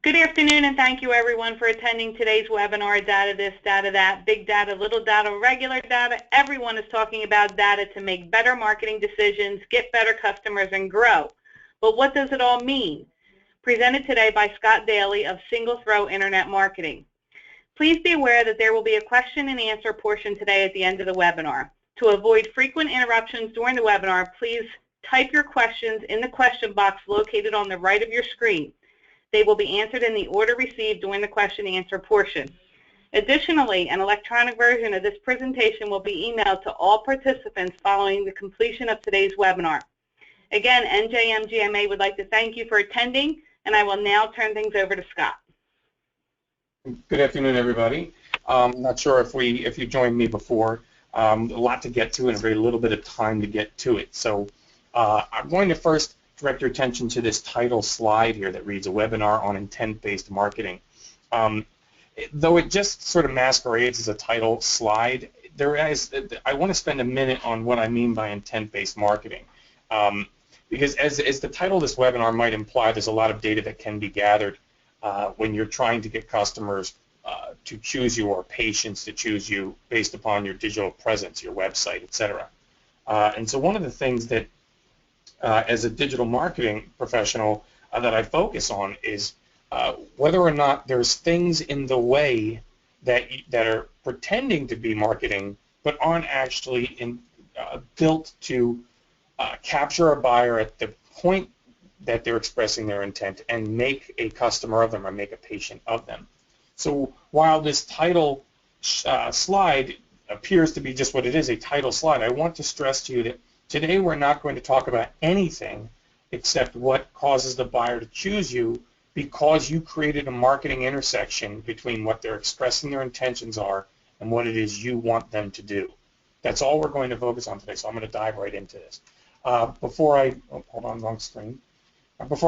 Good afternoon, and thank you everyone for attending today's webinar, Data This, Data That, Big Data, Little Data, Regular Data. Everyone is talking about data to make better marketing decisions, get better customers, and grow. But what does it all mean? Presented today by Scott Daly of Single Throw Internet Marketing. Please be aware that there will be a question and answer portion today at the end of the webinar. To avoid frequent interruptions during the webinar, please type your questions in the question box located on the right of your screen. They will be answered in the order received during the question and answer portion. Additionally, an electronic version of this presentation will be emailed to all participants following the completion of today's webinar. Again, NJMGMA would like to thank you for attending, and I will now turn things over to Scott. Good afternoon, everybody. Not sure if you joined me before. A lot to get to and a very little bit of time to get to it. So I'm going to first direct your attention to this title slide here that reads a webinar on intent-based marketing. Though it just sort of masquerades as a title slide, I want to spend a minute on what I mean by intent-based marketing. Because as the title of this webinar might imply, there's a lot of data that can be gathered when you're trying to get customers to choose you or patients to choose you based upon your digital presence, your website, etc. And so one of the things that as a digital marketing professional that I focus on is whether or not there's things in the way that are pretending to be marketing but aren't actually built to capture a buyer at the point that they're expressing their intent and make a customer of them or make a patient of them. So while this title slide appears to be just what it is, a title slide, I want to stress to you that today we're not going to talk about anything except what causes the buyer to choose you because you created a marketing intersection between what they're expressing their intentions are and what it is you want them to do. That's all we're going to focus on today, so I'm going to dive right into this. Before I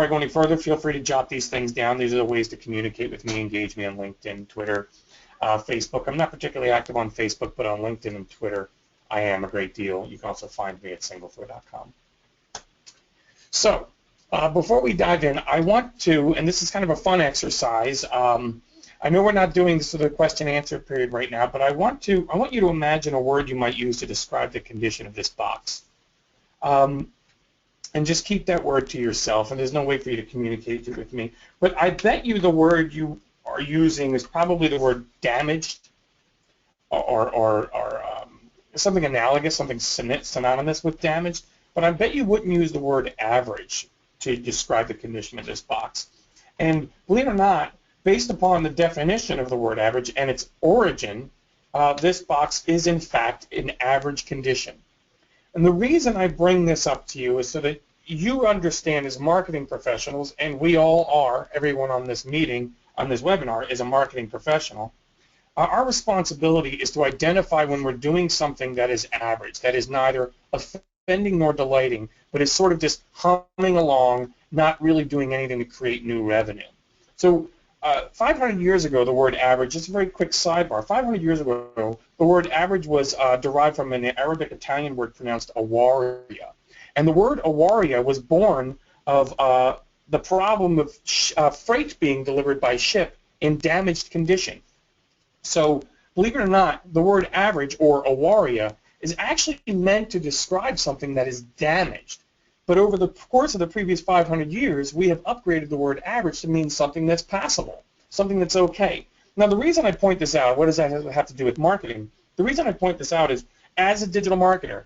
go any further, feel free to jot these things down. These are the ways to communicate with me, engage me on LinkedIn, Twitter, Facebook. I'm not particularly active on Facebook, but on LinkedIn and Twitter, I am a great deal. You can also find me at singlethrow.com. So before we dive in, I want to, and this is kind of a fun exercise. I know we're not doing this for the question and answer period right now, but I want you to imagine a word you might use to describe the condition of this box. And just keep that word to yourself, and there's no way for you to communicate it with me. But I bet you the word you are using is probably the word damaged or something analogous, something synonymous with damaged, but I bet you wouldn't use the word average to describe the condition of this box. And believe it or not, based upon the definition of the word average and its origin, this box is in fact in average condition. And the reason I bring this up to you is so that you understand as marketing professionals, and we all are, everyone on this meeting, on this webinar is a marketing professional. Our responsibility is to identify when we're doing something that is average, that is neither offending nor delighting, but is sort of just humming along, not really doing anything to create new revenue. So 500 years ago, the word average, just a very quick sidebar, 500 years ago, the word average was derived from an Arabic Italian word pronounced awaria. And the word awaria was born of the problem of freight being delivered by ship in damaged condition. So, believe it or not, the word average, or awaria, is actually meant to describe something that is damaged. But over the course of the previous 500 years, we have upgraded the word average to mean something that's passable, something that's okay. Now, the reason I point this out, what does that have to do with marketing? The reason I point this out is, as a digital marketer,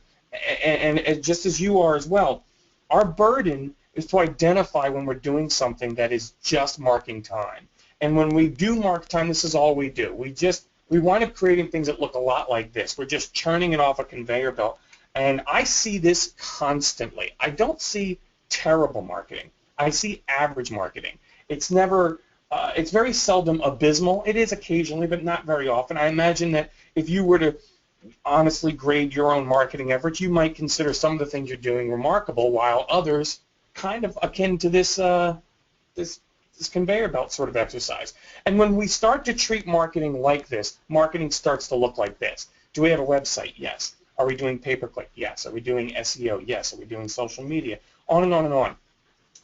and just as you are as well, our burden is to identify when we're doing something that is just marking time. And when we do mark time, this is all we do. We wind up creating things that look a lot like this. We're just churning it off a conveyor belt. And I see this constantly. I don't see terrible marketing. I see average marketing. It's very seldom abysmal. It is occasionally, but not very often. I imagine that if you were to honestly grade your own marketing efforts, you might consider some of the things you're doing remarkable, while others kind of akin to this conveyor belt sort of exercise. And when we start to treat marketing like this, marketing starts to look like this. Do we have a website? Yes. Are we doing pay-per-click? Yes. Are we doing SEO? Yes. Are we doing social media? On and on and on.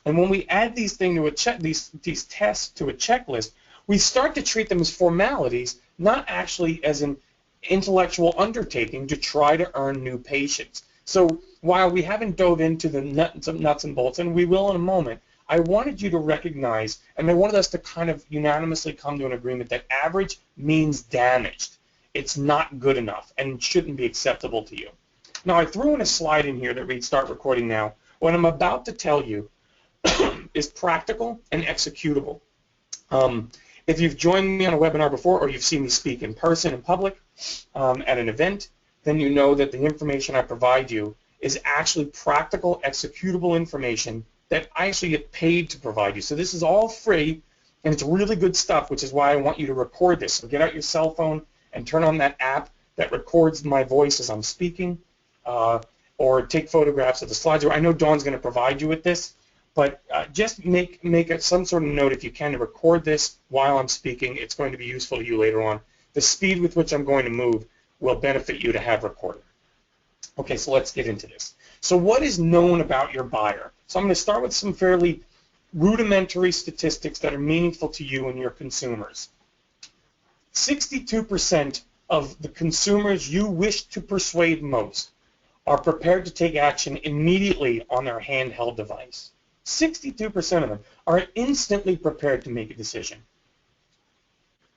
And when we add these these tests to a checklist, we start to treat them as formalities, not actually as an intellectual undertaking to try to earn new patients. So while we haven't dove into the nuts and bolts, and we will in a moment, I wanted you to recognize, and I wanted us to kind of unanimously come to an agreement that average means damaged. It's not good enough and shouldn't be acceptable to you. Now, I threw in a slide in here that reads start recording now. What I'm about to tell you is practical and executable. If you've joined me on a webinar before, or you've seen me speak in person in public at an event, then you know that the information I provide you is actually practical, executable information that I actually get paid to provide you. So this is all free, and it's really good stuff, which is why I want you to record this. So get out your cell phone and turn on that app that records my voice as I'm speaking, or take photographs of the slides. I know Dawn's going to provide you with this, but just make some sort of note if you can to record this while I'm speaking. It's going to be useful to you later on. The speed with which I'm going to move will benefit you to have recorded. Okay, so let's get into this. So what is known about your buyer? So I'm going to start with some fairly rudimentary statistics that are meaningful to you and your consumers. 62% of the consumers you wish to persuade most are prepared to take action immediately on their handheld device. 62% of them are instantly prepared to make a decision.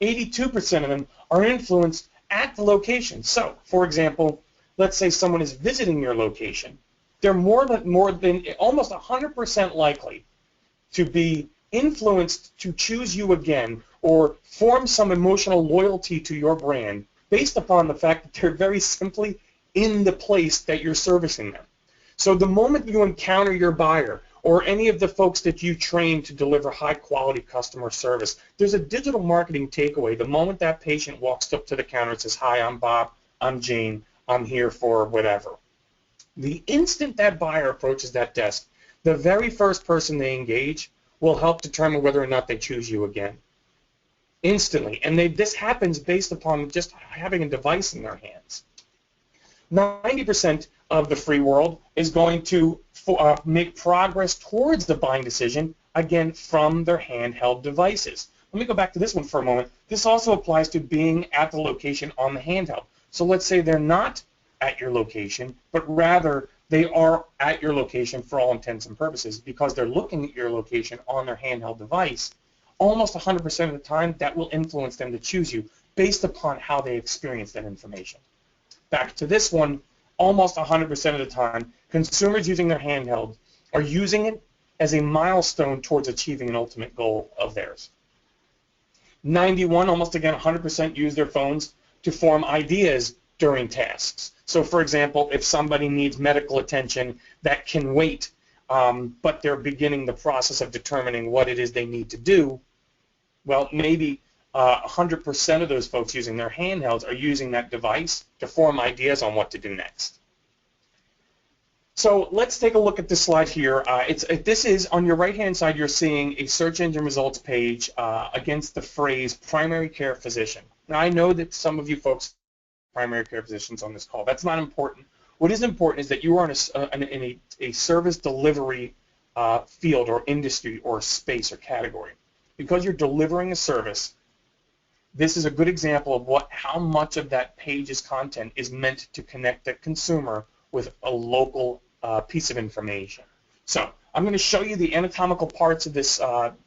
82% of them are influenced at the location. So, for example, let's say someone is visiting your location. They're more than almost 100% likely to be influenced to choose you again or form some emotional loyalty to your brand based upon the fact that they're very simply in the place that you're servicing them. So the moment you encounter your buyer or any of the folks that you train to deliver high-quality customer service, there's a digital marketing takeaway. The moment that patient walks up to the counter and says, "Hi, I'm Bob, I'm Jane, I'm here for whatever." The instant that buyer approaches that desk, the very first person they engage will help determine whether or not they choose you again. Instantly. And this happens based upon just having a device in their hands. 90% of the free world is going to make progress towards the buying decision, again, from their handheld devices. Let me go back to this one for a moment. This also applies to being at the location on the handheld. So let's say they're not at your location, but rather they are at your location for all intents and purposes because they're looking at your location on their handheld device. Almost 100% of the time, that will influence them to choose you based upon how they experience that information. Back to this one, almost 100% of the time, consumers using their handheld are using it as a milestone towards achieving an ultimate goal of theirs. 91, almost again 100%, use their phones to form ideas during tasks. So for example, if somebody needs medical attention that can wait, but they're beginning the process of determining what it is they need to do, well, maybe 100% of those folks using their handhelds are using that device to form ideas on what to do next. So let's take a look at this slide here. This is, on your right-hand side, you're seeing a search engine results page against the phrase primary care physician. Now, I know that some of you folks are primary care physicians on this call. That's not important. What is important is that you are in a service delivery field or industry or space or category. Because you're delivering a service, this is a good example of how much of that page's content is meant to connect the consumer with a local piece of information. So I'm going to show you the anatomical parts of this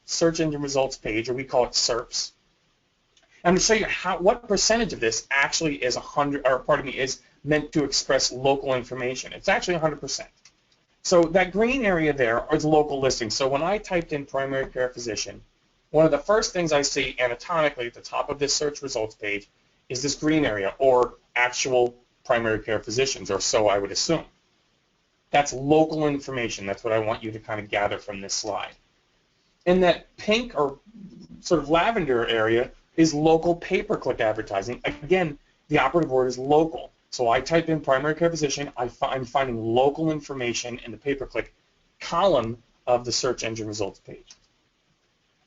search engine results page, or we call it SERPs. I'm going to show you what percentage of this actually is is meant to express local information. It's actually 100%. So that green area there is local listings. So when I typed in primary care physician, one of the first things I see anatomically at the top of this search results page is this green area, or actual primary care physicians, or so I would assume. That's local information. That's what I want you to kind of gather from this slide. In that pink or sort of lavender area is local pay-per-click advertising. Again, the operative word is local. So I type in primary care physician, I'm finding local information in the pay-per-click column of the search engine results page.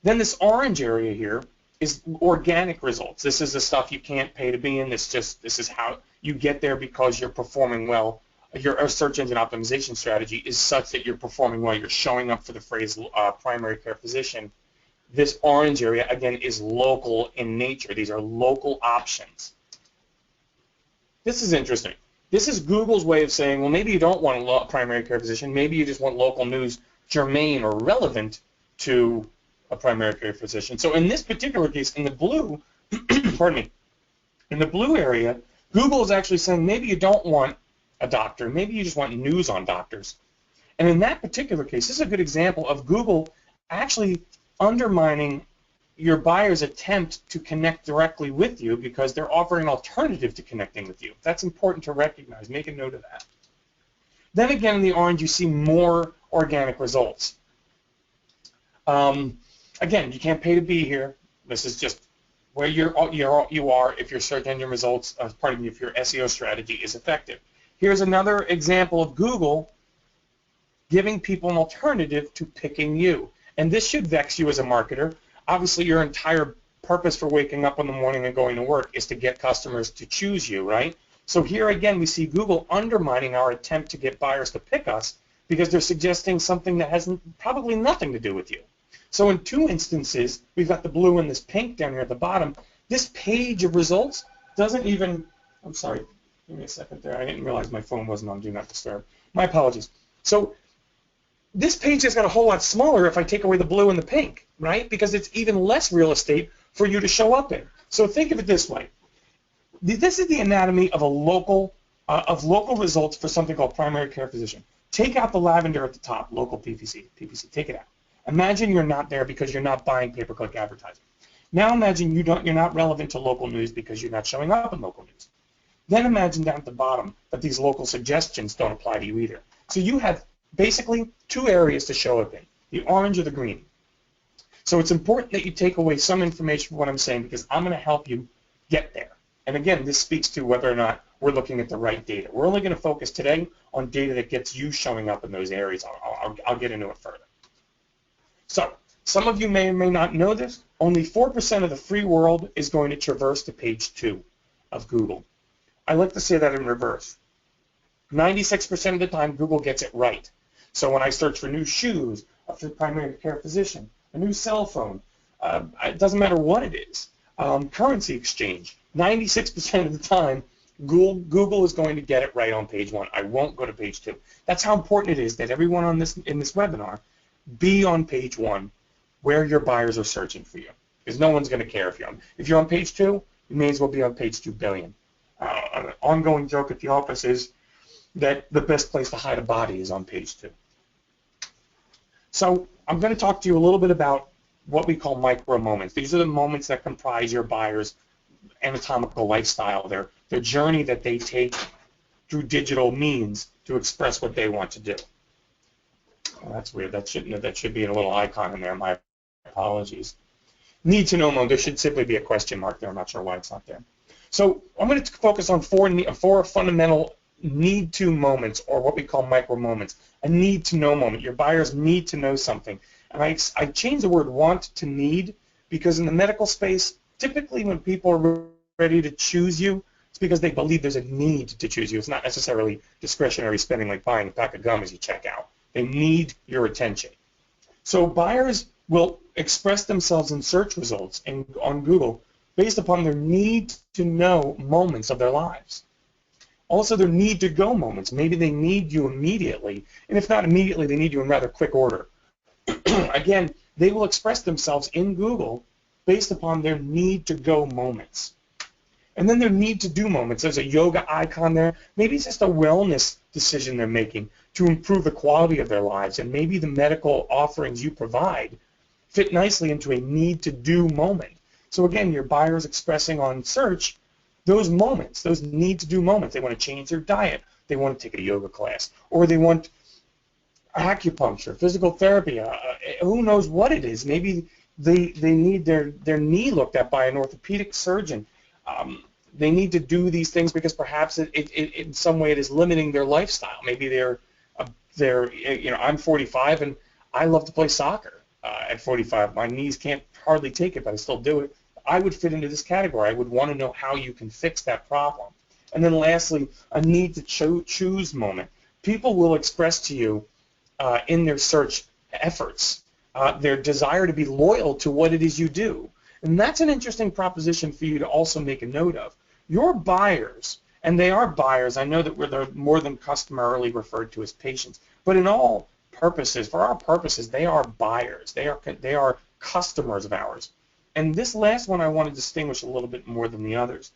Then this orange area here is organic results. This is the stuff you can't pay to be in. This is how you get there because you're performing well your search engine optimization strategy is such that you're performing well, you're showing up for the phrase primary care physician, this orange area, again, is local in nature. These are local options. This is interesting. This is Google's way of saying, well, maybe you don't want a primary care physician. Maybe you just want local news germane or relevant to a primary care physician. So in this particular case, in the blue, pardon me, in the blue area, Google is actually saying maybe you don't want a doctor. Maybe you just want news on doctors. And in that particular case, this is a good example of Google actually undermining your buyer's attempt to connect directly with you because they're offering an alternative to connecting with you. That's important to recognize. Make a note of that. Then again, in the orange, you see more organic results. Again, you can't pay to be here. This is just where you are if your search engine results, pardon me, if your SEO strategy is effective. Here's another example of Google giving people an alternative to picking you. And this should vex you as a marketer. Obviously, your entire purpose for waking up in the morning and going to work is to get customers to choose you, right? So here again, we see Google undermining our attempt to get buyers to pick us because they're suggesting something that has probably nothing to do with you. So in two instances, we've got the blue and this pink down here at the bottom. This page of results doesn't even, I'm sorry, give me a second there. I didn't realize my phone wasn't on Do Not Disturb. My apologies. So this page has got a whole lot smaller if I take away the blue and the pink, right? Because it's even less real estate for you to show up in. So think of it this way. This is the anatomy of local results for something called primary care physician. Take out the lavender at the top, local PPC, take it out. Imagine you're not there because you're not buying pay-per-click advertising. Now imagine you're not relevant to local news because you're not showing up in local news. Then imagine down at the bottom that these local suggestions don't apply to you either. So you have basically two areas to show up in, the orange or the green. So it's important that you take away some information from what I'm saying because I'm going to help you get there. And again, this speaks to whether or not we're looking at the right data. We're only going to focus today on data that gets you showing up in those areas. I'll get into it further. So some of you may or may not know this. Only 4% of the free world is going to traverse to page 2 of Google. I like to say that in reverse. 96% of the time, Google gets it right. So when I search for new shoes, a primary care physician, a new cell phone, it doesn't matter what it is, currency exchange, 96% of the time, Google is going to get it right on page 1. I won't go to page 2. That's how important it is that everyone in this webinar be on page 1 where your buyers are searching for you. Because no one's going to care if you're on page 2, you may as well be on page 2 billion. An ongoing joke at the office is that the best place to hide a body is on page 2. So I'm going to talk to you a little bit about what we call micro moments. These are the moments that comprise your buyer's anatomical lifestyle, their journey that they take through digital means to express what they want to do. Oh, that's weird. That should be a little icon in there. My apologies. Need to know moment. There should simply be a question mark there. I'm not sure why it's not there. So I'm going to focus on four fundamental need to moments, or what we call micro moments. A need to know moment. Your buyers need to know something. And I changed the word want to need because in the medical space, typically when people are ready to choose you, it's because they believe there's a need to choose you. It's not necessarily discretionary spending like buying a pack of gum as you check out. They need your attention. So buyers will express themselves in search results on Google based upon their need to know moments of their lives. Also their need to go moments. Maybe they need you immediately, and if not immediately, they need you in rather quick order. Again, they will express themselves in Google based upon their need to go moments. And then their need to do moments. There's a yoga icon there. Maybe it's just a wellness decision they're making to improve the quality of their lives, and maybe the medical offerings you provide fit nicely into a need to do moment. So again, your buyer's expressing on search those moments, those need to do moments. They want to change their diet. They want to take a yoga class, or they want acupuncture, physical therapy, who knows what it is. Maybe they need their knee looked at by an orthopedic surgeon. They need to do these things because perhaps it in some way it is limiting their lifestyle. Maybe they're I'm 45 and I love to play soccer at 45. My knees can't hardly take it, but I still do it. I would fit into this category. I would want to know how you can fix that problem. And then lastly, a need to choose moment. People will express to you in their search efforts their desire to be loyal to what it is you do. And that's an interesting proposition for you to also make a note of. Your buyers, and they are buyers, I know that they're more than customarily referred to as patients, but in all purposes, for our purposes, they are buyers. They are customers of ours. And this last one I want to distinguish a little bit more than the others.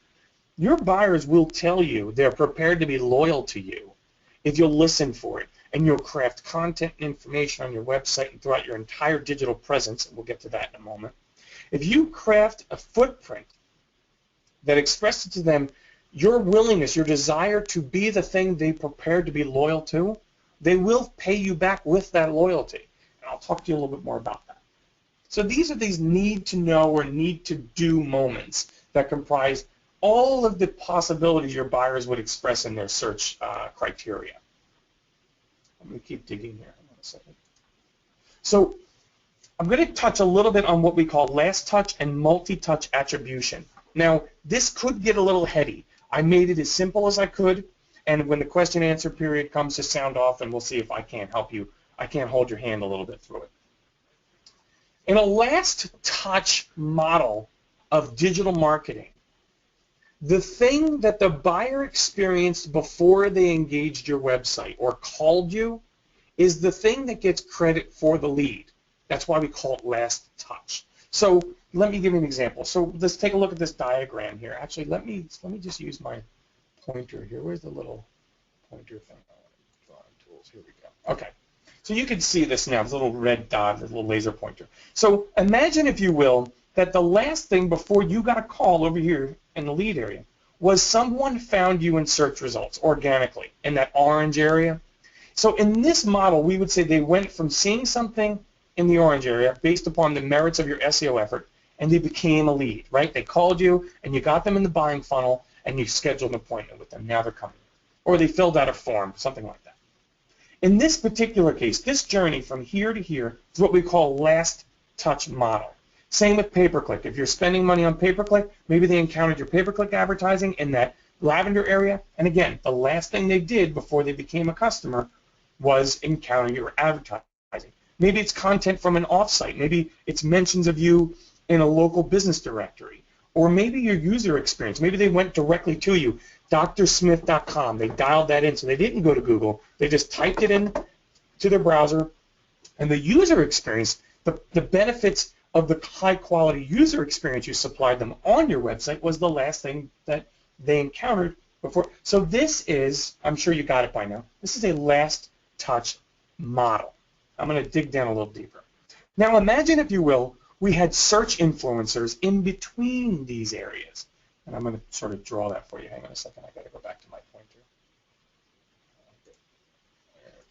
Your buyers will tell you they're prepared to be loyal to you if you'll listen for it, and you'll craft content and information on your website and throughout your entire digital presence, and we'll get to that in a moment. If you craft a footprint that expresses to them your willingness, your desire to be the thing they prepared to be loyal to, they will pay you back with that loyalty. And I'll talk to you a little bit more about that. So these are these need to know or need to do moments that comprise all of the possibilities your buyers would express in their search criteria. I'm going to keep digging here. Hold on a second. So I'm going to touch a little bit on what we call last touch and multi-touch attribution. Now, this could get a little heady. I made it as simple as I could, and when the question and answer period comes to sound off, and we'll see if I can't help you, I can hold your hand a little bit through it. In a last touch model of digital marketing, the thing that the buyer experienced before they engaged your website or called you is the thing that gets credit for the lead. That's why we call it last touch. So let me give you an example. So let's take a look at this diagram here. Actually, let me just use my pointer here. Where's the little pointer thing? Drawing tools. Here we go. Okay. So you can see this now, this little red dot, this little laser pointer. So imagine, if you will, that the last thing before you got a call over here in the lead area was someone found you in search results organically in that orange area. So in this model, we would say they went from seeing something in the orange area based upon the merits of your SEO effort, and they became a lead, right? They called you, and you got them in the buying funnel, and you scheduled an appointment with them. Now they're coming. Or they filled out a form, something like that. In this particular case, this journey from here to here is what we call last touch model. Same with pay-per-click. If you're spending money on pay-per-click, maybe they encountered your pay-per-click advertising in that lavender area, and again, the last thing they did before they became a customer was encounter your advertising. Maybe it's content from an offsite. Maybe it's mentions of you in a local business directory. Or maybe your user experience. Maybe they went directly to you, drsmith.com. They dialed that in, so they didn't go to Google. They just typed it in to their browser. And the user experience, the benefits of the high-quality user experience you supplied them on your website was the last thing that they encountered before. So this is, I'm sure you got it by now, this is a last touch model. I'm going to dig down a little deeper. Now imagine, if you will, we had search influencers in between these areas. And I'm going to sort of draw that for you. Hang on a second. I've got to go back to my pointer.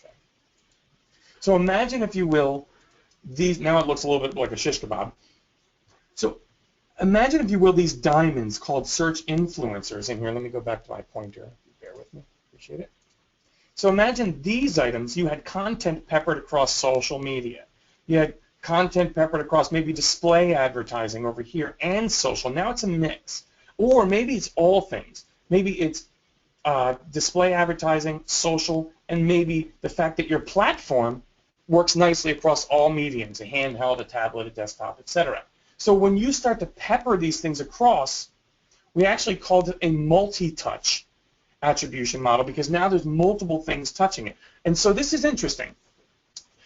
Okay. So imagine, if you will, these, now it looks a little bit like a shish kebab. So imagine, if you will, these diamonds called search influencers in here. Let me go back to my pointer. Bear with me. Appreciate it. So imagine these items. You had content peppered across social media. You had content peppered across maybe display advertising over here and social. Now it's a mix. Or maybe it's all things. Maybe it's display advertising, social, and maybe the fact that your platform works nicely across all mediums, a handheld, a tablet, a desktop, etc. So when you start to pepper these things across, we actually called it a multi-touch attribution model, because now there's multiple things touching it. And so this is interesting.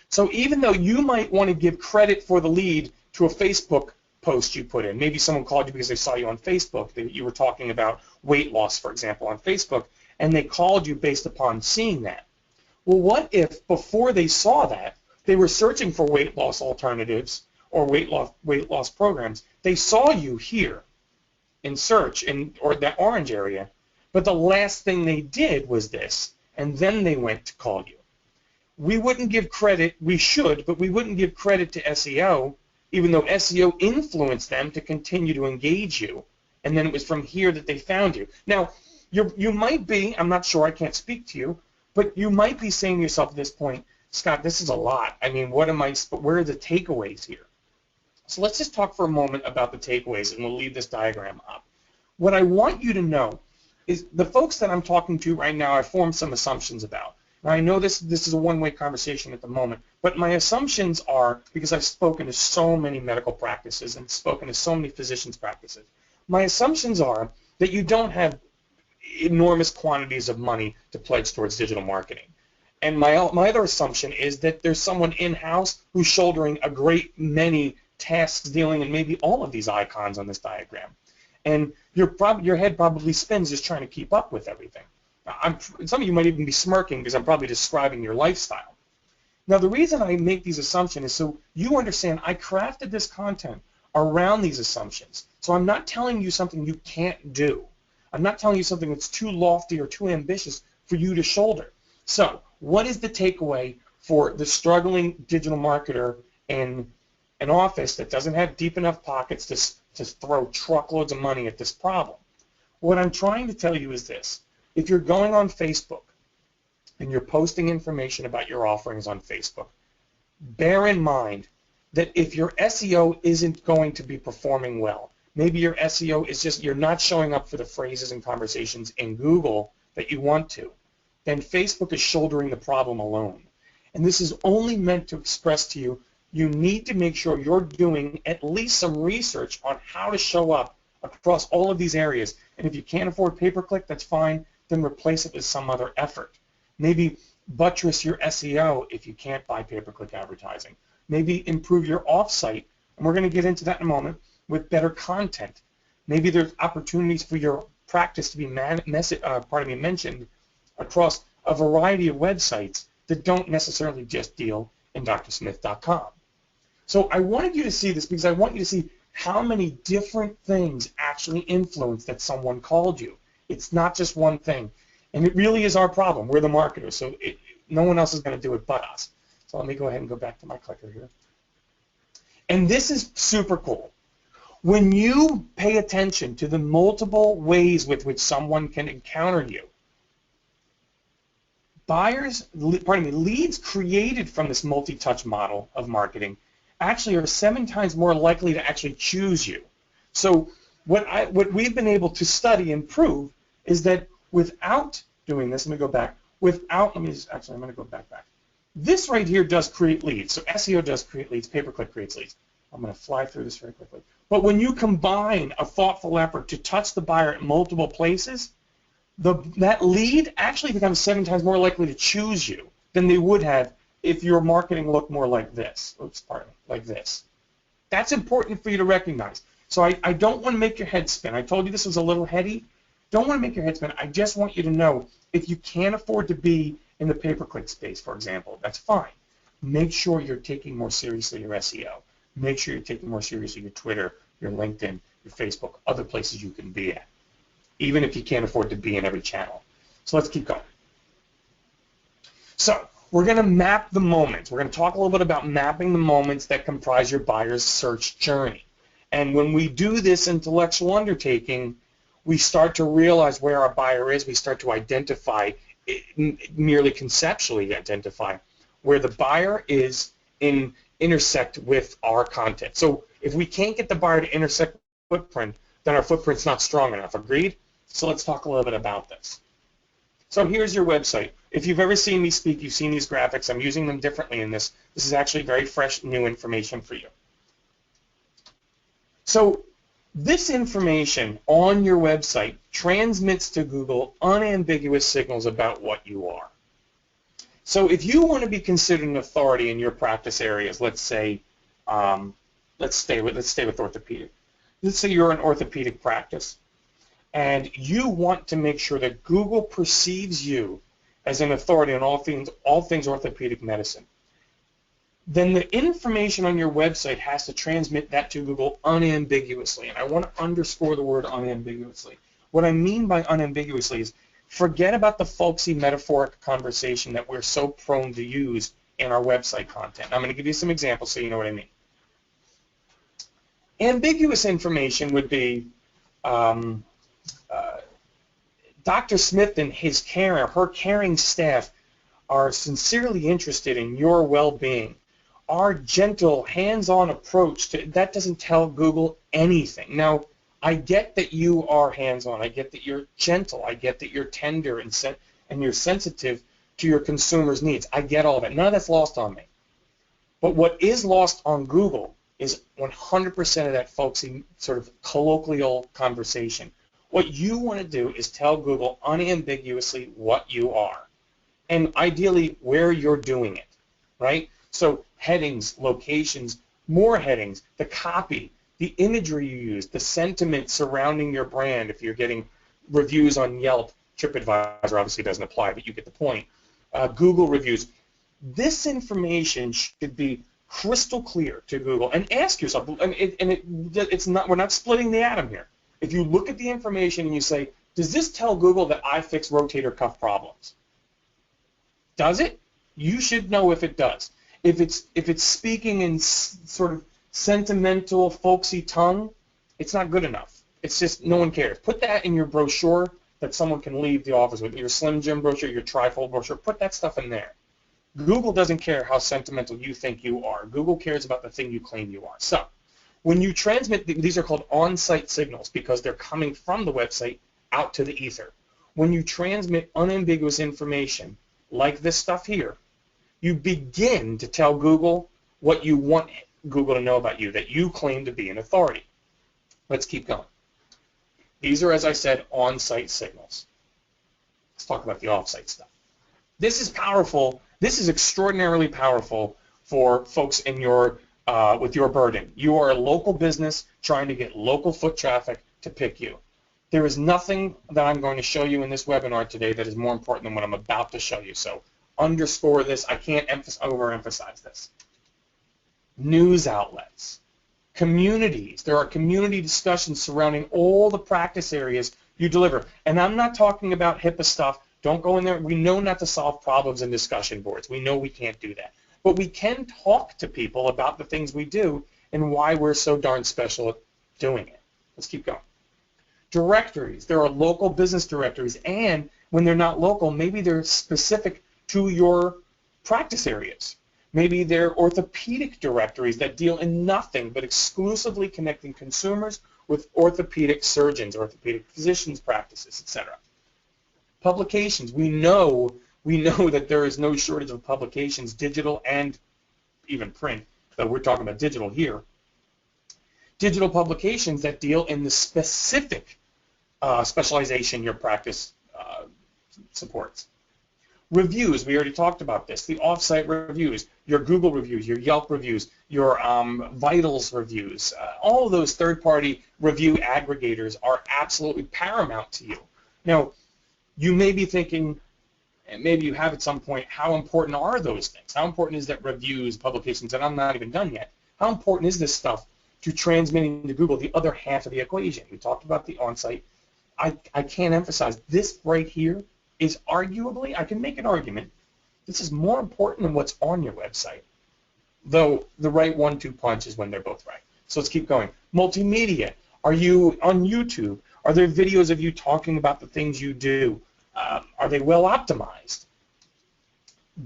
So even though you might want to give credit for the lead to a Facebook post you put in, maybe someone called you because they saw you on Facebook, you were talking about weight loss, for example, on Facebook, and they called you based upon seeing that. Well, what if before they saw that, they were searching for weight loss alternatives or weight loss programs? They saw you here in search or that orange area, but the last thing they did was this, and then they went to call you. We wouldn't give credit, we should, but we wouldn't give credit to SEO, even though SEO influenced them to continue to engage you, and then it was from here that they found you. Now, you might be, I'm not sure, I can't speak to you, but you might be saying to yourself at this point, Scott, this is a lot. I mean, where are the takeaways here? So let's just talk for a moment about the takeaways, and we'll leave this diagram up. What I want you to know, is the folks that I'm talking to right now, I formed some assumptions about. Now, I know this is a one-way conversation at the moment, but my assumptions are, because I've spoken to so many medical practices and spoken to so many physicians' practices, my assumptions are that you don't have enormous quantities of money to pledge towards digital marketing. And my other assumption is that there's someone in-house who's shouldering a great many tasks dealing in maybe all of these icons on this diagram. And your head probably spins just trying to keep up with everything. Some of you might even be smirking because I'm probably describing your lifestyle. Now, the reason I make these assumptions is so you understand I crafted this content around these assumptions. So I'm not telling you something you can't do. I'm not telling you something that's too lofty or too ambitious for you to shoulder. So what is the takeaway for the struggling digital marketer in an office that doesn't have deep enough pockets to throw truckloads of money at this problem? What I'm trying to tell you is this. If you're going on Facebook and you're posting information about your offerings on Facebook, bear in mind that if your SEO isn't going to be performing well, maybe your SEO is just you're not showing up for the phrases and conversations in Google that you want to, then Facebook is shouldering the problem alone. And this is only meant to express to you, you need to make sure you're doing at least some research on how to show up across all of these areas. And if you can't afford pay-per-click, that's fine, then replace it with some other effort. Maybe buttress your SEO if you can't buy pay-per-click advertising. Maybe improve your off-site, and we're going to get into that in a moment, with better content. Maybe there's opportunities for your practice to be mentioned across a variety of websites that don't necessarily just deal in drsmith.com. So I wanted you to see this because I want you to see how many different things actually influence that someone called you. It's not just one thing. And it really is our problem. We're the marketers, so no one else is going to do it but us. So let me go ahead and go back to my clicker here. And this is super cool. When you pay attention to the multiple ways with which someone can encounter you, leads created from this multi-touch model of marketing actually are 7 times more likely to actually choose you. So what we've been able to study and prove is that without doing this, let me go back, I'm going to go back. This right here does create leads. So SEO does create leads, pay-per-click creates leads. I'm going to fly through this very quickly. But when you combine a thoughtful effort to touch the buyer at multiple places, that lead actually becomes 7 times more likely to choose you than they would have if your marketing looked more like this. Like this. That's important for you to recognize. So I don't want to make your head spin. I told you this was a little heady. Don't want to make your head spin. I just want you to know if you can't afford to be in the pay-per-click space, for example, that's fine. Make sure you're taking more seriously your SEO. Make sure you're taking more seriously your Twitter, your LinkedIn, your Facebook, other places you can be at, even if you can't afford to be in every channel. So let's keep going. So we're going to map the moments. We're going to talk a little bit about mapping the moments that comprise your buyer's search journey. And when we do this intellectual undertaking, we start to realize where our buyer is. We start to identify, merely conceptually identify, where the buyer is intersect with our content. So if we can't get the buyer to intersect footprint, then our footprint's not strong enough. Agreed? So let's talk a little bit about this. So here's your website. If you've ever seen me speak, you've seen these graphics. I'm using them differently in this. This is actually very fresh, new information for you. So this information on your website transmits to Google unambiguous signals about what you are. So if you want to be considered an authority in your practice areas, let's say, let's stay with orthopedic. Let's say you're an orthopedic practice, and you want to make sure that Google perceives you as an authority on all things orthopedic medicine. Then the information on your website has to transmit that to Google unambiguously. And I want to underscore the word unambiguously. What I mean by unambiguously is forget about the folksy metaphoric conversation that we're so prone to use in our website content. I'm going to give you some examples so you know what I mean. Ambiguous information would be Dr. Smith and her caring staff are sincerely interested in your well-being. Our gentle, hands-on approach that doesn't tell Google anything. Now, I get that you are hands-on. I get that you're gentle. I get that you're tender and you're sensitive to your consumers' needs. I get all of it. None of that's lost on me. But what is lost on Google is 100% of that folksy sort of colloquial conversation. What you want to do is tell Google unambiguously what you are, and ideally where you're doing it, right? So headings, locations, more headings, the copy, the imagery you use, the sentiment surrounding your brand. If you're getting reviews on Yelp, TripAdvisor obviously doesn't apply, but you get the point. Google reviews. This information should be crystal clear to Google, and ask yourself, it's not, we're not splitting the atom here. If you look at the information and you say, does this tell Google that I fix rotator cuff problems? Does it? You should know if it does. If it's speaking in sort of sentimental, folksy tongue, it's not good enough. It's just no one cares. Put that in your brochure that someone can leave the office with, your Slim Jim brochure, your Trifold brochure. Put that stuff in there. Google doesn't care how sentimental you think you are. Google cares about the thing you claim you are. So when you transmit, these are called on-site signals because they're coming from the website out to the ether. When you transmit unambiguous information like this stuff here, you begin to tell Google what you want Google to know about you, that you claim to be an authority. Let's keep going. These are, as I said, on-site signals. Let's talk about the off-site stuff. This is powerful. This is extraordinarily powerful for folks in your with your burden. You are a local business trying to get local foot traffic to pick you. There is nothing that I'm going to show you in this webinar today that is more important than what I'm about to show you. So underscore this. I can't overemphasize this. News outlets, communities. There are community discussions surrounding all the practice areas you deliver. And I'm not talking about HIPAA stuff. Don't go in there. We know not to solve problems in discussion boards. We know we can't do that. But we can talk to people about the things we do and why we're so darn special at doing it. Let's keep going. Directories. There are local business directories, and when they're not local, maybe they're specific to your practice areas. Maybe they're orthopedic directories that deal in nothing but exclusively connecting consumers with orthopedic surgeons, orthopedic physicians' practices, etc. Publications. We know that there is no shortage of publications, digital and even print, but we're talking about digital here. Digital publications that deal in the specific specialization your practice supports. Reviews, we already talked about this. The off-site reviews, your Google reviews, your Yelp reviews, your Vitals reviews, all of those third-party review aggregators are absolutely paramount to you. Now, you may be thinking, and maybe you have at some point, how important are those things? How important is that reviews, publications, and I'm not even done yet. How important is this stuff to transmitting to Google, the other half of the equation? We talked about the on-site. I can't emphasize, this right here is arguably, I can make an argument, this is more important than what's on your website. Though the right 1-2 punch is when they're both right. So let's keep going. Multimedia. Are you on YouTube? Are there videos of you talking about the things you do? Are they well optimized?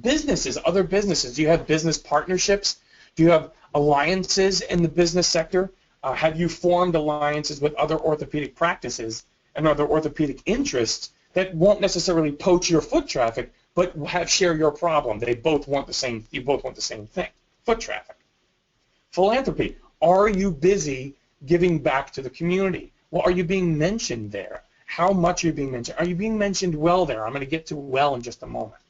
Businesses, other businesses. Do you have business partnerships? Do you have alliances in the business sector? Have you formed alliances with other orthopedic practices and other orthopedic interests that won't necessarily poach your foot traffic, but share your problem? They both want the same. You both want the same thing: foot traffic. Philanthropy. Are you busy giving back to the community? Well, are you being mentioned there? How much are you being mentioned? Are you being mentioned well there? I'm going to get to well in just a moment.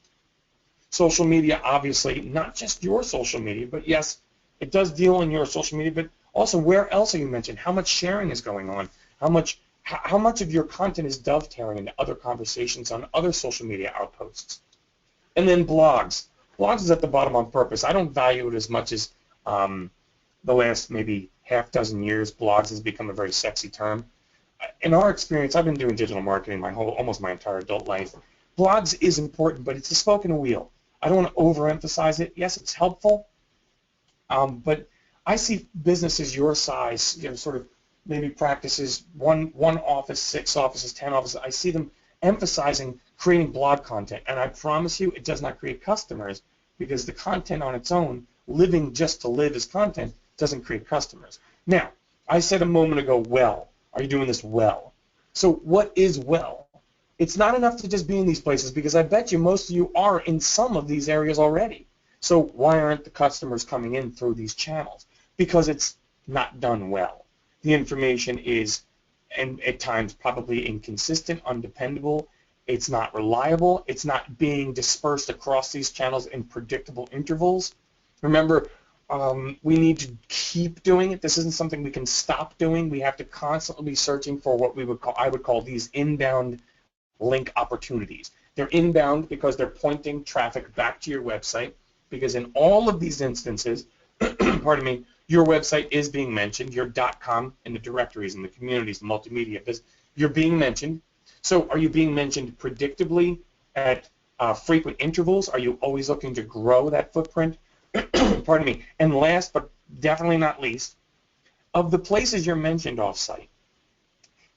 Social media, obviously, not just your social media, but yes, it does deal in your social media, but also where else are you mentioned? How much sharing is going on? How much of your content is dovetailing into other conversations on other social media outposts? And then blogs. Blogs is at the bottom on purpose. I don't value it as much as the last maybe half dozen years. Blogs has become a very sexy term. In our experience, I've been doing digital marketing almost my entire adult life. Blogs is important, but it's a spoken wheel. I don't want to overemphasize it. Yes, it's helpful, but I see businesses your size, sort of maybe practices, one office, 6 offices, 10 offices. I see them emphasizing creating blog content, and I promise you, it does not create customers because the content on its own, living just to live as content, doesn't create customers. Now, I said a moment ago, well, Are you doing this well? So what is well? It's not enough to just be in these places, because I bet you most of you are in some of these areas already. So why aren't the customers coming in through these channels? Because it's not done well. The information is, and at times, probably inconsistent, undependable. It's not reliable. It's not being dispersed across these channels in predictable intervals. Remember, we need to keep doing it. This isn't something we can stop doing. We have to constantly be searching for what I would call these inbound link opportunities. They're inbound because they're pointing traffic back to your website, because in all of these instances, pardon me, your website is being mentioned, your .com in the directories, in the communities, the multimedia, you're being mentioned. So are you being mentioned predictably at frequent intervals? Are you always looking to grow that footprint? Pardon me. And last, but definitely not least, of the places you're mentioned off-site,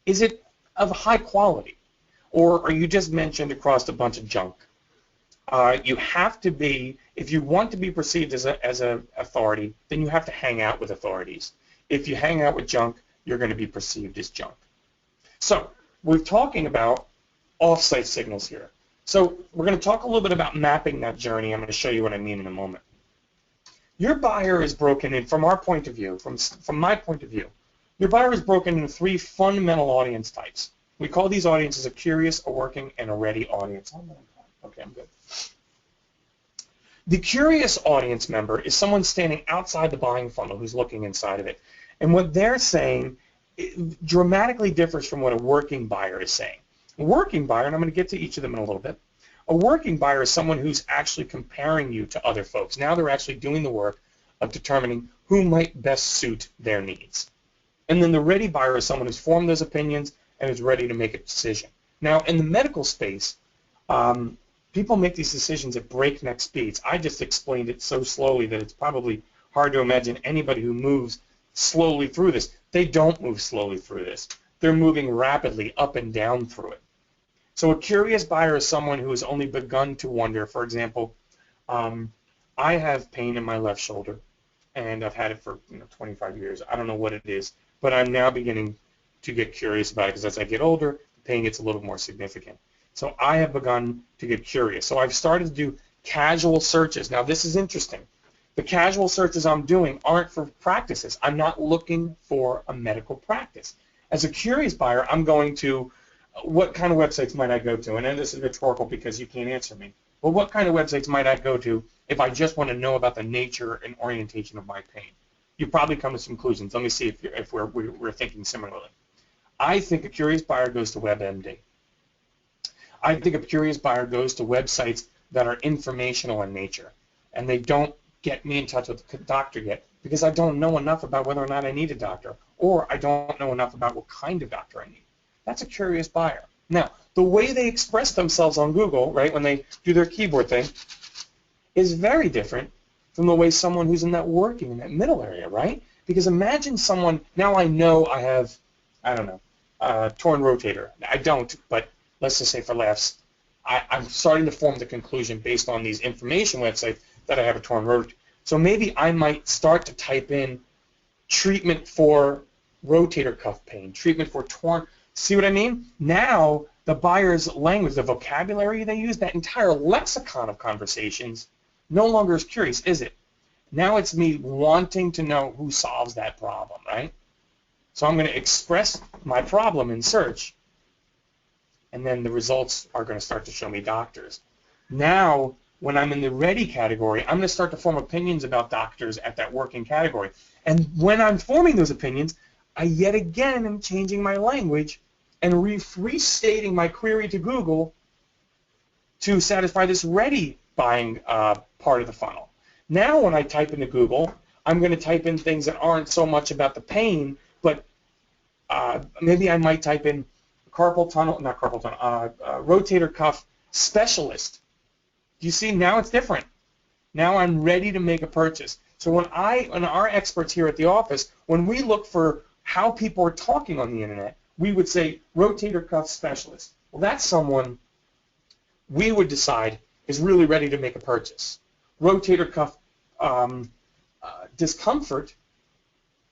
is it of high quality? Or are you just mentioned across a bunch of junk? You have to be, if you want to be perceived as an authority, then you have to hang out with authorities. If you hang out with junk, you're going to be perceived as junk. So we're talking about off-site signals here. So we're going to talk a little bit about mapping that journey. I'm going to show you what I mean in a moment. Your buyer is broken in, from our point of view, from my point of view, your buyer is broken into 3 fundamental audience types. We call these audiences a curious, a working, and a ready audience. Okay, I'm good. The curious audience member is someone standing outside the buying funnel who's looking inside of it. And what they're saying dramatically differs from what a working buyer is saying. A working buyer, and I'm going to get to each of them in a little bit, a working buyer is someone who's actually comparing you to other folks. Now they're actually doing the work of determining who might best suit their needs. And then the ready buyer is someone who's formed those opinions and is ready to make a decision. Now, in the medical space, people make these decisions at breakneck speeds. I just explained it so slowly that it's probably hard to imagine anybody who moves slowly through this. They don't move slowly through this. They're moving rapidly up and down through it. So a curious buyer is someone who has only begun to wonder. For example, I have pain in my left shoulder, and I've had it for 25 years. I don't know what it is, but I'm now beginning to get curious about it, because as I get older, the pain gets a little more significant. So I have begun to get curious. So I've started to do casual searches. Now this is interesting. The casual searches I'm doing aren't for practices. I'm not looking for a medical practice. As a curious buyer, I'm going to, what kind of websites might I go to? And then this is rhetorical because you can't answer me. Well, what kind of websites might I go to if I just want to know about the nature and orientation of my pain? You probably come to some conclusions. Let me see if we're thinking similarly. I think a curious buyer goes to WebMD. I think a curious buyer goes to websites that are informational in nature, and they don't get me in touch with the doctor yet because I don't know enough about whether or not I need a doctor, or I don't know enough about what kind of doctor I need. That's a curious buyer. Now, the way they express themselves on Google, right, when they do their keyboard thing, is very different from the way someone who's in that working, in that middle area, right? Because imagine someone, now I know I have, I don't know, torn rotator. I don't, but let's just say for laughs, I'm starting to form the conclusion based on these information websites that I have a torn rotator. So maybe I might start to type in treatment for rotator cuff pain, treatment for torn, see what I mean? Now the buyer's language, the vocabulary they use, that entire lexicon of conversations no longer is curious, is it? Now it's me wanting to know who solves that problem, right? So I'm going to express my problem in search, and then the results are going to start to show me doctors. Now, when I'm in the ready category, I'm going to start to form opinions about doctors at that working category. And when I'm forming those opinions, I yet again am changing my language and restating my query to Google to satisfy this ready buying part of the funnel. Now when I type into Google, I'm going to type in things that aren't so much about the pain, but maybe I might type in rotator cuff specialist. Do you see? Now it's different. Now I'm ready to make a purchase. So when our experts here at the office, when we look for how people are talking on the internet, we would say rotator cuff specialist. Well, that's someone we would decide is really ready to make a purchase. Rotator cuff discomfort,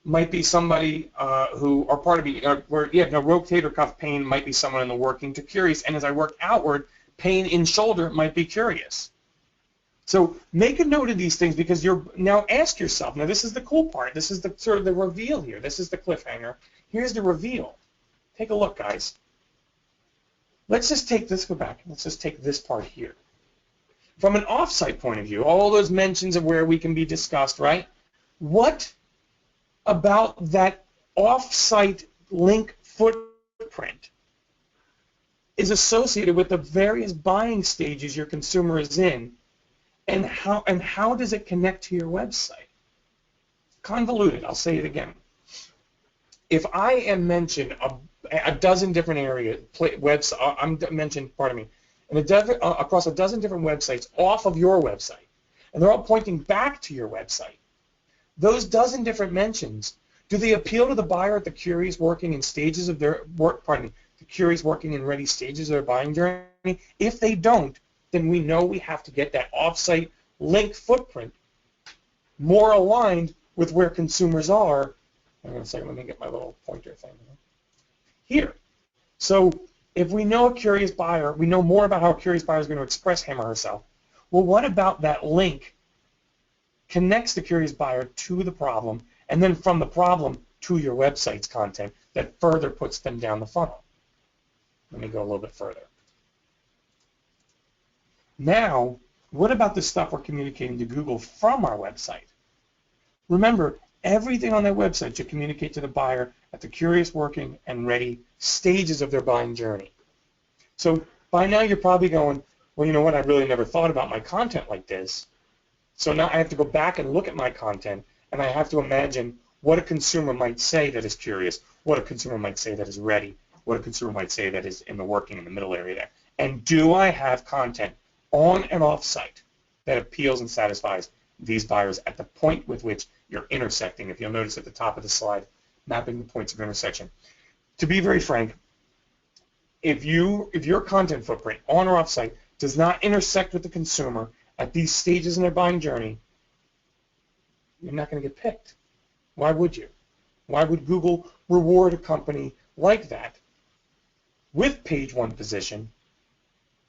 might be somebody who, or part of me, where, yeah, no, rotator cuff pain might be someone in the working to curious, and as I work outward, pain in shoulder might be curious. So make a note of these things because you're, now ask yourself, now this is the cool part, this is the sort of the reveal here, this is the cliffhanger, here's the reveal. Take a look, guys. Let's just take this, go back, let's just take this part here. From an offsite point of view, all those mentions of where we can be discussed, right? What about that offsite link footprint is associated with the various buying stages your consumer is in, and how does it connect to your website? Convoluted, I'll say it again. If I am mentioned a dozen different areas, websites, I'm mentioned, pardon me, across a dozen different websites off of your website, and they're all pointing back to your website, those dozen different mentions, do they appeal to the buyer at the curious working in stages of their work, pardon me, the curious working and ready stages of their buying journey? If they don't, then we know we have to get that offsite link footprint more aligned with where consumers are. Hang on a second, let me get my little pointer thing here. So if we know a curious buyer, we know more about how a curious buyer is going to express him or herself. Well, what about that link connects the curious buyer to the problem, and then from the problem to your website's content that further puts them down the funnel? Let me go a little bit further. Now, what about the stuff we're communicating to Google from our website? Remember, everything on that website should communicate to the buyer at the curious working and ready stages of their buying journey. So by now you're probably going, well, you know what, I really never thought about my content like this. So now I have to go back and look at my content, and I have to imagine what a consumer might say that is curious, what a consumer might say that is ready, what a consumer might say that is in the working in the middle area there. And do I have content on and off site that appeals and satisfies these buyers at the point with which you're intersecting? If you'll notice at the top of the slide, mapping the points of intersection. To be very frank, if your content footprint on or off site does not intersect with the consumer at these stages in their buying journey, you're not going to get picked. Why would you? Why would Google reward a company like that with page one position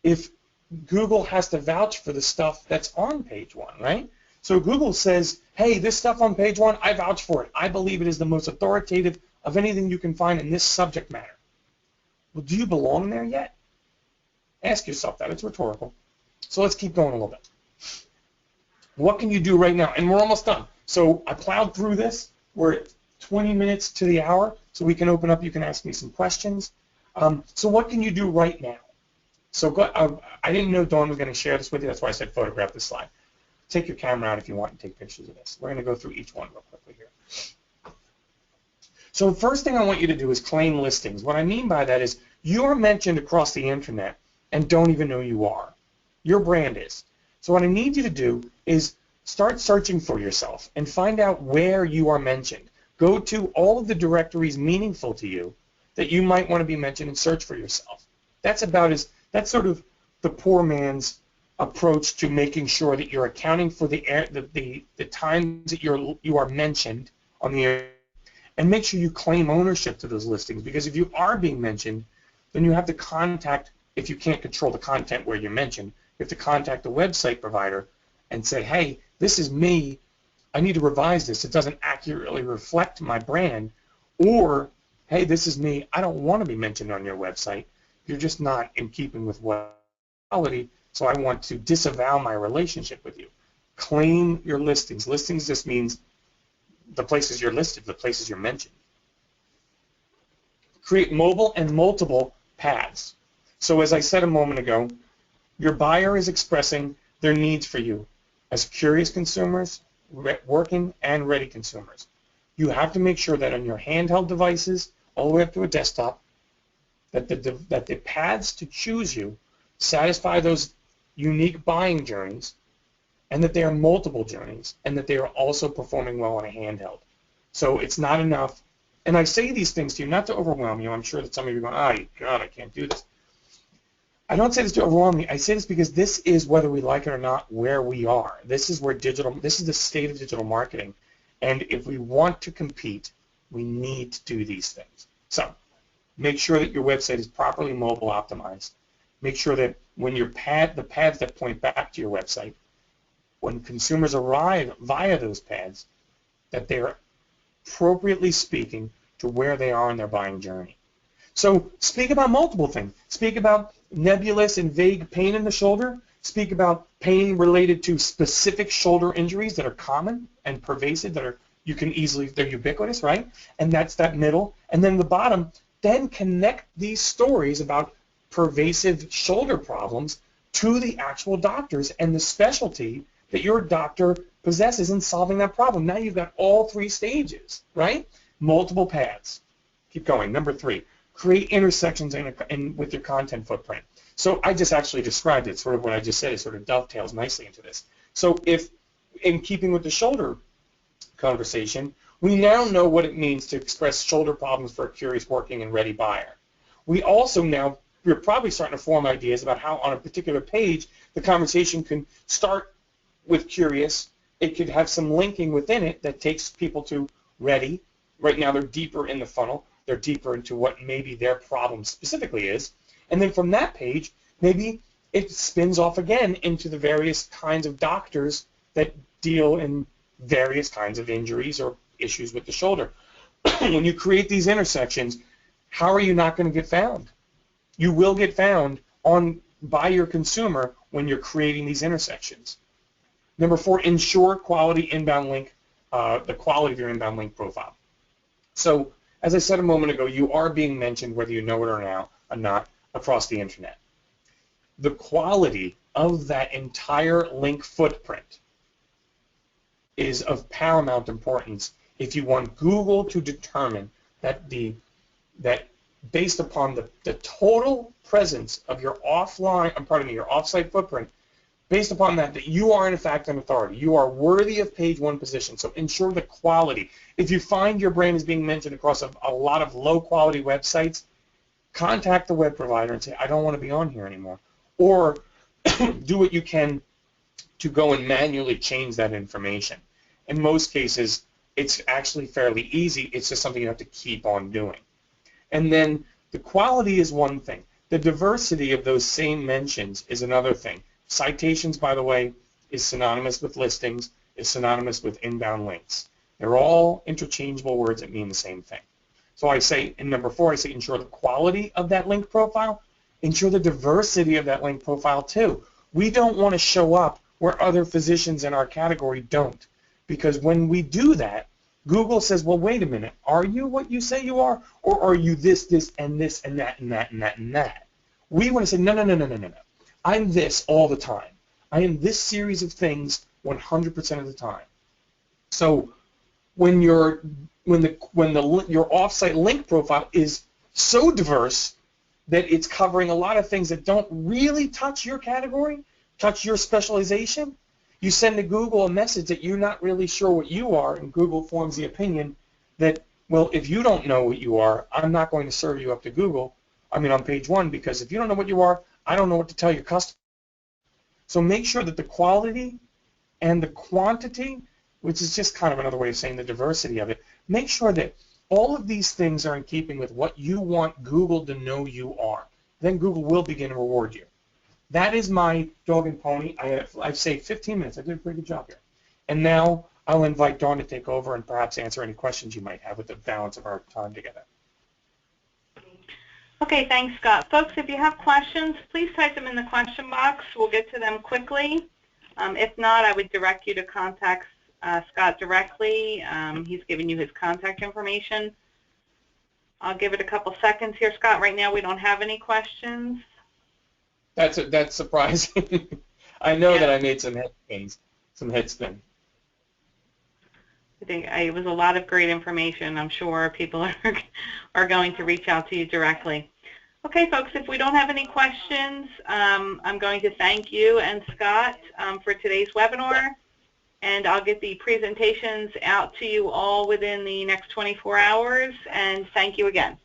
if Google has to vouch for the stuff that's on page one, right? So Google says, hey, this stuff on page one, I vouch for it. I believe it is the most authoritative of anything you can find in this subject matter. Well, do you belong there yet? Ask yourself that. It's rhetorical. So let's keep going a little bit. What can you do right now? And we're almost done. So I plowed through this. We're at 20 minutes to the hour, so we can open up. You can ask me some questions. So what can you do right now? So I didn't know Dawn was going to share this with you. That's why I said photograph this slide. Take your camera out if you want and take pictures of this. We're going to go through each one real quickly here. So the first thing I want you to do is claim listings. What I mean by that is you're mentioned across the internet and don't even know you are. Your brand is. So what I need you to do is start searching for yourself and find out where you are mentioned. Go to all of the directories meaningful to you that you might want to be mentioned and search for yourself. That's sort of the poor man's approach to making sure that you're accounting for the times that you are mentioned on the air, and make sure you claim ownership to those listings, because if you are being mentioned, then you have to contact, if you can't control the content where you're mentioned, you have to contact the website provider and say, hey, this is me, I need to revise this, it doesn't accurately reflect my brand, or, hey, this is me, I don't want to be mentioned on your website, you're just not in keeping with what quality, so I want to disavow my relationship with you. Claim your listings. Listings just means the places you're listed, the places you're mentioned. Create mobile and multiple paths. So as I said a moment ago, your buyer is expressing their needs for you as curious consumers, working and ready consumers. You have to make sure that on your handheld devices, all the way up to a desktop, that the paths to choose you satisfy those unique buying journeys, and that they are multiple journeys, and that they are also performing well on a handheld. So it's not enough, and I say these things to you not to overwhelm you. I'm sure that some of you are going, oh, God, I can't do this. I don't say this to overwhelm you. I say this because this is, whether we like it or not, where we are. This is where this is the state of digital marketing, And if we want to compete, we need to do these things. So make sure that your website is properly mobile optimized. Make sure that when the paths that point back to your website, when consumers arrive via those paths, that they're appropriately speaking to where they are in their buying journey. So speak about multiple things. Speak about nebulous and vague pain in the shoulder. Speak about pain related to specific shoulder injuries that are common and pervasive, they're ubiquitous, right? And that's that middle. And then the bottom, then connect these stories about pervasive shoulder problems to the actual doctors and the specialty that your doctor possesses in solving that problem. Now you've got all three stages, right? Multiple paths. Keep going. Number 3, create intersections with your content footprint. So I just actually described it. Sort of what I just said. It sort of dovetails nicely into this. So if, in keeping with the shoulder conversation, we now know what it means to express shoulder problems for a curious, working, and ready buyer. We also now, we're probably starting to form ideas about how on a particular page the conversation can start with curious. It could have some linking within it that takes people to ready. Right now they're deeper in the funnel. They're deeper into what maybe their problem specifically is. And then from that page, maybe it spins off again into the various kinds of doctors that deal in various kinds of injuries or issues with the shoulder. When you create these intersections, how are you not going to get found? You will get found by your consumer when you're creating these intersections. Number 4, ensure quality inbound link, the quality of your inbound link profile. So, as I said a moment ago, you are being mentioned, whether you know it or not, across the internet. The quality of that entire link footprint is of paramount importance if you want Google to determine that based upon the total presence of your your offsite footprint, based upon that you are in fact an authority. You are worthy of page 1 position. So ensure the quality. If you find your brand is being mentioned across a lot of low quality websites, contact the web provider and say, I don't want to be on here anymore. Or do what you can to go and manually change that information. In most cases, it's actually fairly easy. It's just something you have to keep on doing. And then the quality is one thing. The diversity of those same mentions is another thing. Citations, by the way, is synonymous with listings, is synonymous with inbound links. They're all interchangeable words that mean the same thing. So I say, in number 4, I say ensure the quality of that link profile, ensure the diversity of that link profile too. We don't want to show up where other physicians in our category don't. Because when we do that, Google says, well, wait a minute, are you what you say you are? Or are you this, and this, and that, and that, and that, and that? We want to say, no. I'm this all the time. I am this series of things 100% of the time. So when your offsite link profile is so diverse that it's covering a lot of things that don't really touch your category, touch your specialization, you send to Google a message that you're not really sure what you are, and Google forms the opinion that, well, if you don't know what you are, I'm not going to serve you up to Google, on page 1, because if you don't know what you are, I don't know what to tell your customer. So make sure that the quality and the quantity, which is just kind of another way of saying the diversity of it, make sure that all of these things are in keeping with what you want Google to know you are. Then Google will begin to reward you. That is my dog and pony. I've saved 15 minutes. I did a pretty good job here. And now I'll invite Dawn to take over and perhaps answer any questions you might have with the balance of our time together. Okay, thanks, Scott. Folks, if you have questions, please type them in the question box. We'll get to them quickly. If not, I would direct you to contact Scott directly. He's given you his contact information. I'll give it a couple seconds here, Scott. Right now we don't have any questions. That's surprising. I know that I made some head spin. I think it was a lot of great information. I'm sure people are going to reach out to you directly. Okay, folks, if we don't have any questions, I'm going to thank you and Scott for today's webinar, and I'll get the presentations out to you all within the next 24 hours, and thank you again.